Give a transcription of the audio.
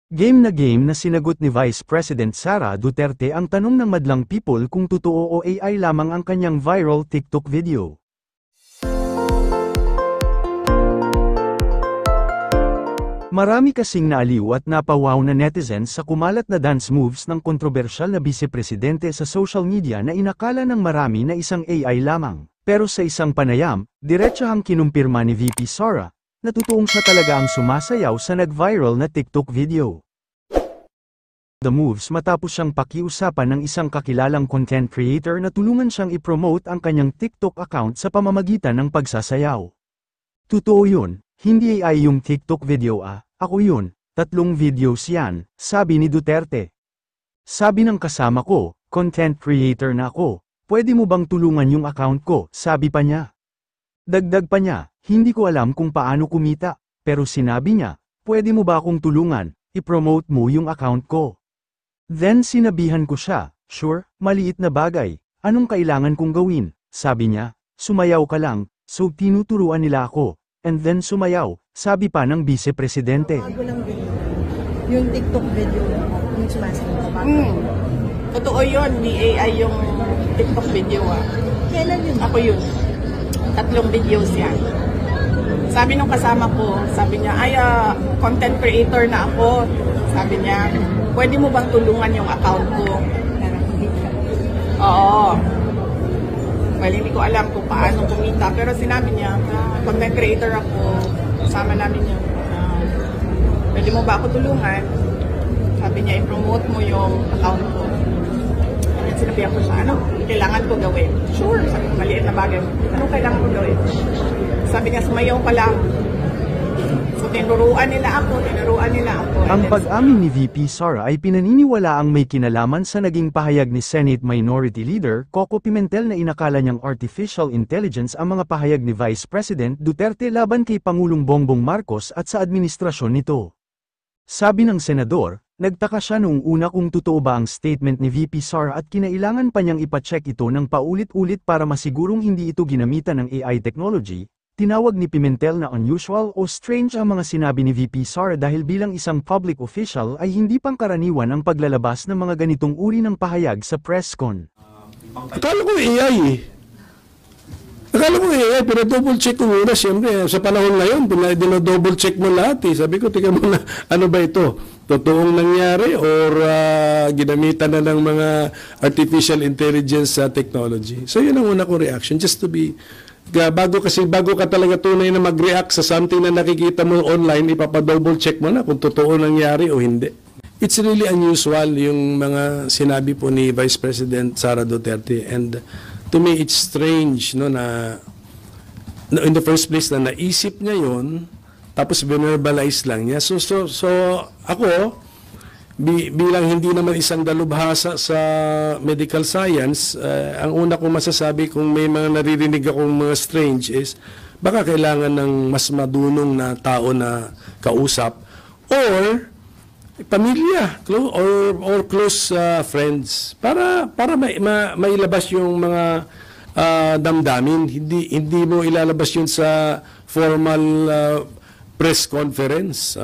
Game na sinagot ni Vice President Sara Duterte ang tanong ng madlang people kung totoo o AI lamang ang kanyang viral TikTok video. Marami kasing naaliw at napawaw na netizens sa kumalat na dance moves ng kontrobersyal na vice-presidente sa social media na inakala ng marami na isang AI lamang. Pero sa isang panayam, diretsahang kinumpirma ni VP Sara, na totoong siya talaga ang sumasayaw sa nag-viral na TikTok video. The moves matapos siyang pakiusapan ng isang kakilalang content creator na tulungan siyang i-promote ang kanyang TikTok account sa pamamagitan ng pagsasayaw. Totoo yun, hindi AI yung TikTok video ako yun, 3 videos yan, sabi ni Duterte. Sabi ng kasama ko, content creator na ako, pwede mo bang tulungan yung account ko, sabi pa niya. Dagdag pa niya, hindi ko alam kung paano kumita, pero sinabi niya, pwede mo ba akong tulungan, i-promote mo yung account ko. Then sinabihan ko siya, sure, maliit na bagay, anong kailangan kong gawin, sabi niya, sumayaw ka lang, so tinuturuan nila ako, and then sumayaw, sabi pa ng vice-presidente. Bago lang din, yung TikTok video, yung sumasayaw. Totoo yun, ni AI yung TikTok video Kailan yun? Ako yun. 3 videos yan. Sabi nung kasama ko, sabi niya, content creator na ako. Sabi niya, pwede mo bang tulungan yung account ko? Oo. Well, hindi ko alam kung paano kumita, pero sinabi niya, content creator ako, kasama namin yun. Pwede mo ba ako tulungan? Sabi niya, i-promote mo yung account ko. Sinabihan ko siya, ano kailangan ko gawin? Sure, sabi ko, maliit na bagay. Anong kailangan ko gawin? Sabi niya, sumayaw ka lang. So, tinuruan nila ako. Ang pag-amin ni VP Sara ay pinaniniwala ang may kinalaman sa naging pahayag ni Senate Minority Leader Coco Pimentel na inakala niyang artificial intelligence ang mga pahayag ni Vice President Duterte laban kay Pangulong Bongbong Marcos at sa administrasyon nito. Sabi ng senador, nagtaka siya noong una kung totoo ba ang statement ni VP Sara at kinailangan pa niyang ipacheck ito ng paulit-ulit para masigurong hindi ito ginamitan ng AI technology. Tinawag ni Pimentel na unusual o strange ang mga sinabi ni VP Sara dahil bilang isang public official ay hindi pangkaraniwan ang paglalabas ng mga ganitong uri ng pahayag sa press con. Akala ko AI pero double check ko muna siyempre. Sa panahon ngayon, dino-double check mo lahat Sabi ko, tingnan mo na, ano ba ito? Totoong nangyari or ginamitan na ng mga artificial intelligence technology? So yun ang una kong reaction, just to be, bago ka talaga tunay na mag-react sa something na nakikita mo online, ipapa-double check mo na kung totoo nangyari o hindi. It's really unusual yung mga sinabi po ni Vice President Sara Duterte, and to me, it's strange na in the first place na naisip niya yun, tapos verbalize lang niya. So ako, bilang hindi naman isang dalubhasa sa medical science, ang una kong masasabi kung may mga naririnig akong mga strange is, baka kailangan ng mas madunong na tao na kausap, or pamilya or close friends para mailabas yung mga damdamin. Hindi mo ilalabas yun sa formal press conference.